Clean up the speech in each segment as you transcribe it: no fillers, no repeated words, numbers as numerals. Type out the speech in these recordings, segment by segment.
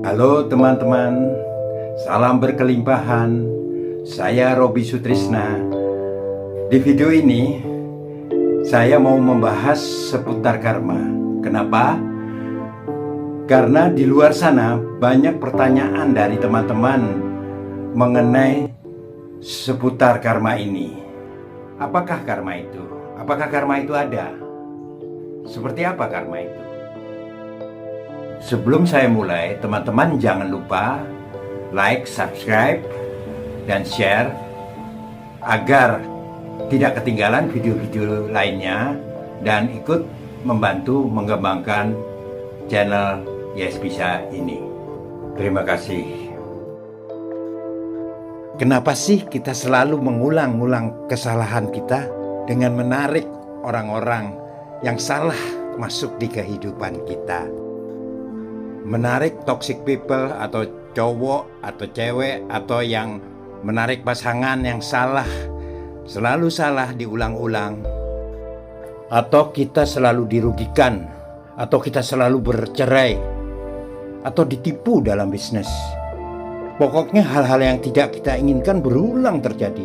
Halo teman-teman, salam berkelimpahan. Saya Robi Sutrisna. Di video ini saya mau membahas seputar karma. Kenapa? Karena di luar sana banyak pertanyaan dari teman-teman mengenai seputar karma ini. Apakah karma itu? Apakah karma itu ada? Seperti apa karma itu? Sebelum saya mulai, teman-teman jangan lupa like, subscribe, dan share agar tidak ketinggalan video-video lainnya dan ikut membantu mengembangkan channel Yes Bisa ini. Terima kasih. Kenapa sih kita selalu mengulang-ulang kesalahan kita dengan menarik orang-orang yang salah masuk di kehidupan kita? Menarik toxic people atau cowok atau cewek atau yang menarik pasangan yang salah, selalu salah diulang-ulang. Atau kita selalu dirugikan, atau kita selalu bercerai, atau ditipu dalam bisnis. Pokoknya hal-hal yang tidak kita inginkan berulang terjadi.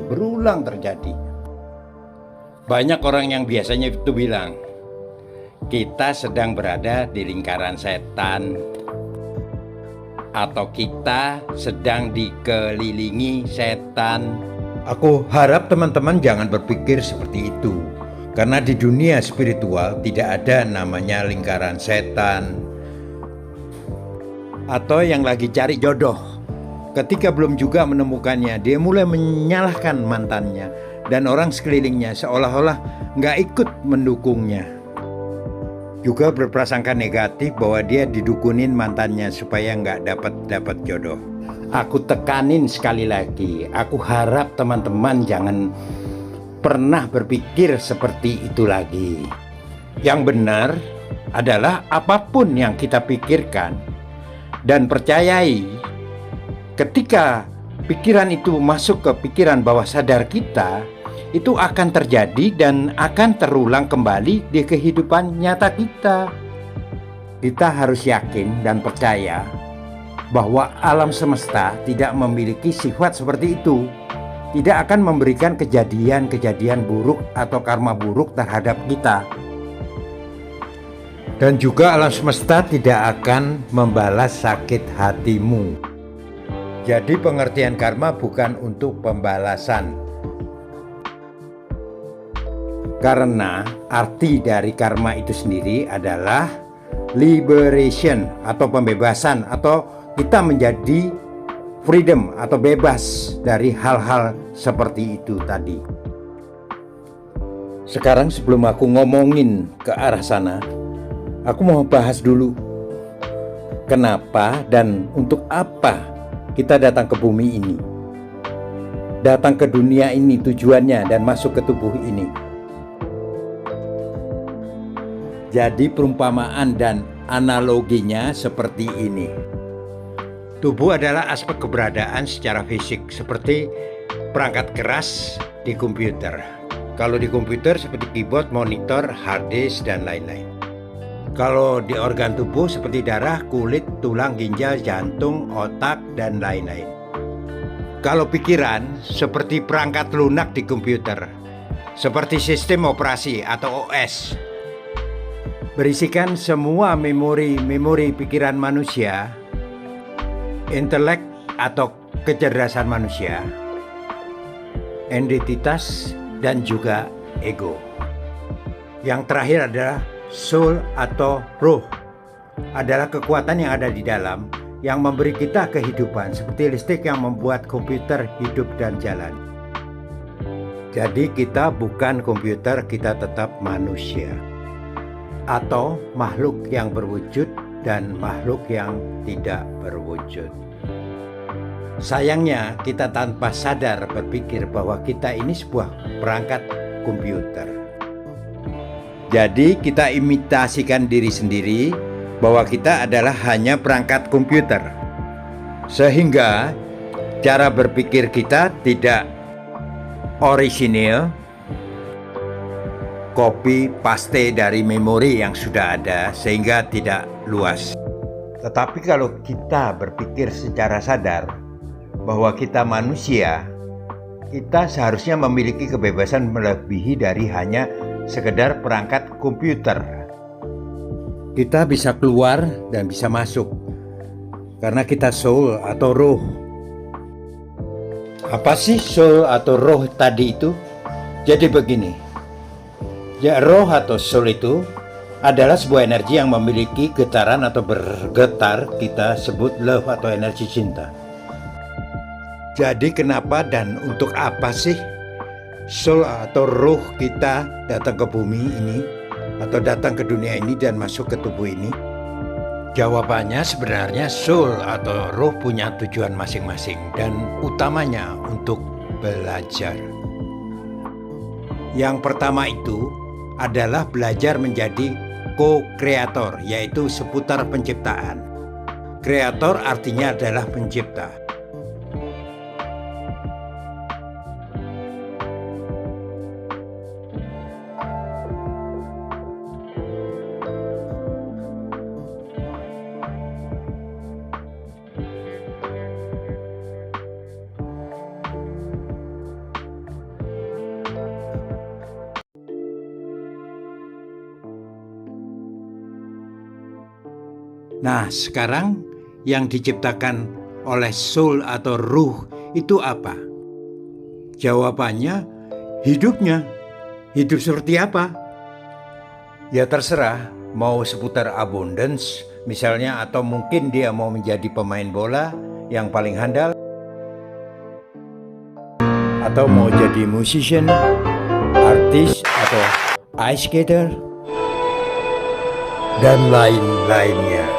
Banyak orang yang biasanya itu bilang, kita sedang berada di lingkaran setan, atau kita sedang dikelilingi setan. Aku harap teman-teman jangan berpikir seperti itu, karena di dunia spiritual tidak ada namanya lingkaran setan. Atau yang lagi cari jodoh, ketika belum juga menemukannya, dia mulai menyalahkan mantannya dan orang sekelilingnya seolah-olah nggak ikut mendukungnya. Juga berprasangka negatif bahwa dia didukunin mantannya supaya nggak dapat jodoh. Aku tekanin sekali lagi, aku harap teman-teman jangan pernah berpikir seperti itu lagi. Yang benar adalah apapun yang kita pikirkan dan percayai, ketika pikiran itu masuk ke pikiran bawah sadar kita, itu akan terjadi dan akan terulang kembali di kehidupan nyata kita. Kita harus yakin dan percaya bahwa alam semesta tidak memiliki sifat seperti itu. Tidak akan memberikan kejadian-kejadian buruk atau karma buruk terhadap kita. Dan juga alam semesta tidak akan membalas sakit hatimu. Jadi pengertian karma bukan untuk pembalasan. Karena arti dari karma itu sendiri adalah liberation atau pembebasan, atau kita menjadi freedom atau bebas dari hal-hal seperti itu tadi. Sekarang sebelum aku ngomongin ke arah sana, aku mau bahas dulu kenapa dan untuk apa kita datang ke bumi ini. Datang ke dunia ini tujuannya dan masuk ke tubuh ini. Jadi perumpamaan dan analoginya seperti ini. Tubuh adalah aspek keberadaan secara fisik, seperti perangkat keras di komputer. Kalau di komputer seperti keyboard, monitor, hard disk, dan lain-lain. Kalau di organ tubuh seperti darah, kulit, tulang, ginjal, jantung, otak, dan lain-lain. Kalau pikiran seperti perangkat lunak di komputer, seperti sistem operasi atau OS. Berisikan semua memori pikiran manusia, intelek atau kecerdasan manusia, identitas, dan juga ego. Yang terakhir adalah soul atau ruh, adalah kekuatan yang ada di dalam yang memberi kita kehidupan, seperti listrik yang membuat komputer hidup dan jalan. Jadi kita bukan komputer, kita tetap manusia, atau makhluk yang berwujud dan makhluk yang tidak berwujud. Sayangnya kita tanpa sadar berpikir bahwa kita ini sebuah perangkat komputer. Jadi kita imitasikan diri sendiri bahwa kita adalah hanya perangkat komputer. Sehingga cara berpikir kita tidak orisinil, copy paste dari memori yang sudah ada, sehingga tidak luas. Tetapi kalau kita berpikir secara sadar bahwa kita manusia, kita seharusnya memiliki kebebasan melebihi dari hanya sekedar perangkat komputer. Kita bisa keluar dan bisa masuk karena kita soul atau roh. Apa sih soul atau roh tadi itu? Jadi begini, ya, roh atau soul itu adalah sebuah energi yang memiliki getaran atau bergetar, kita sebut love atau energi cinta. Jadi kenapa dan untuk apa sih soul atau roh kita datang ke bumi ini atau datang ke dunia ini dan masuk ke tubuh ini? Jawabannya sebenarnya soul atau roh punya tujuan masing-masing dan utamanya untuk belajar. Yang pertama itu adalah belajar menjadi co-kreator, yaitu seputar penciptaan. Kreator artinya adalah pencipta. Nah, sekarang yang diciptakan oleh soul atau ruh itu apa? Jawabannya hidupnya. Hidup seperti apa? Ya terserah, mau seputar abundance misalnya, atau mungkin dia mau menjadi pemain bola yang paling handal, atau mau jadi musician, artis, atau ice skater, dan lain-lainnya.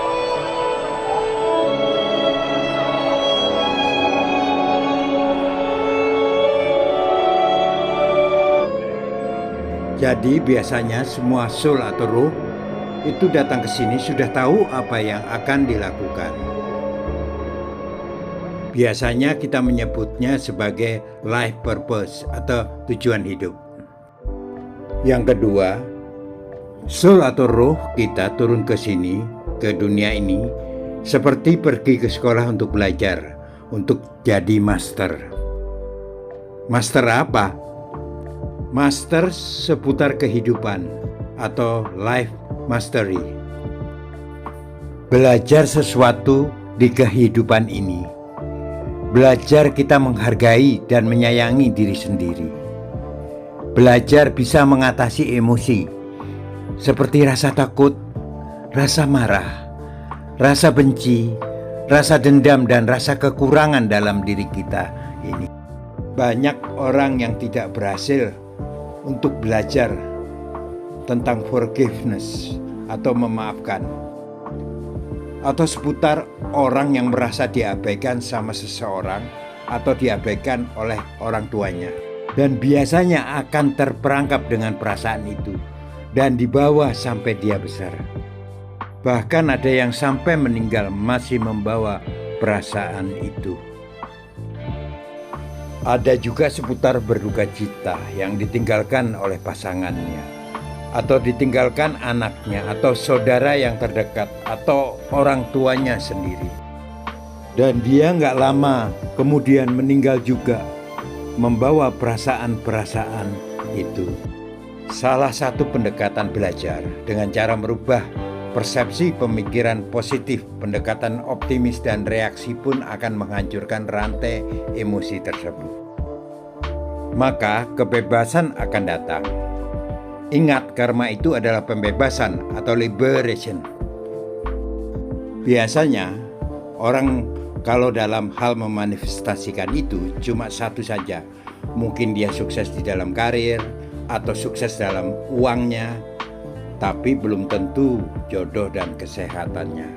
Jadi biasanya semua soul atau ruh itu datang ke sini sudah tahu apa yang akan dilakukan. Biasanya kita menyebutnya sebagai life purpose atau tujuan hidup. Yang kedua, soul atau ruh kita turun ke sini, ke dunia ini, seperti pergi ke sekolah untuk belajar, untuk jadi master. Master apa? Master seputar kehidupan atau life mastery. Belajar sesuatu di kehidupan ini. Belajar kita menghargai dan menyayangi diri sendiri. Belajar bisa mengatasi emosi seperti rasa takut, rasa marah, rasa benci, rasa dendam, dan rasa kekurangan dalam diri kita ini. Banyak orang yang tidak berhasil untuk belajar tentang forgiveness atau memaafkan, atau seputar orang yang merasa diabaikan sama seseorang atau diabaikan oleh orang tuanya, dan biasanya akan terperangkap dengan perasaan itu dan dibawa sampai dia besar. Bahkan ada yang sampai meninggal masih membawa perasaan itu. Ada juga seputar berduka cita yang ditinggalkan oleh pasangannya, atau ditinggalkan anaknya, atau saudara yang terdekat, atau orang tuanya sendiri. Dan dia nggak lama kemudian meninggal juga, membawa perasaan-perasaan itu. Salah satu pendekatan belajar dengan cara merubah persepsi pemikiran positif, pendekatan optimis, dan reaksi pun akan menghancurkan rantai emosi tersebut. Maka kebebasan akan datang. Ingat, karma itu adalah pembebasan atau liberation. Biasanya orang kalau dalam hal memanifestasikan itu cuma satu saja. Mungkin dia sukses di dalam karir atau sukses dalam uangnya, tapi belum tentu jodoh dan kesehatannya.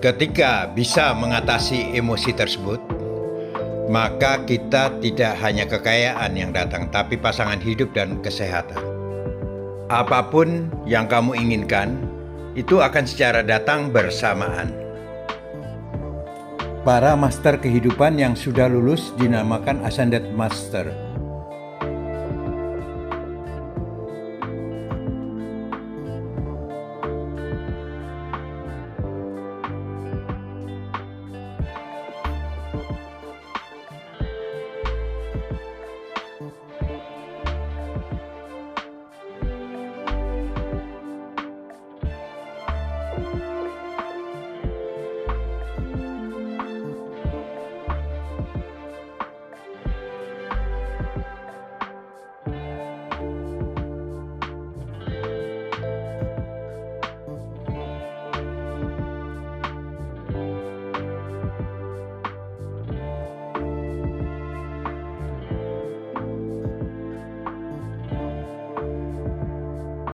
Ketika bisa mengatasi emosi tersebut, maka kita tidak hanya kekayaan yang datang, tapi pasangan hidup dan kesehatan. Apapun yang kamu inginkan, itu akan secara datang bersamaan. Para master kehidupan yang sudah lulus dinamakan Ascended Master.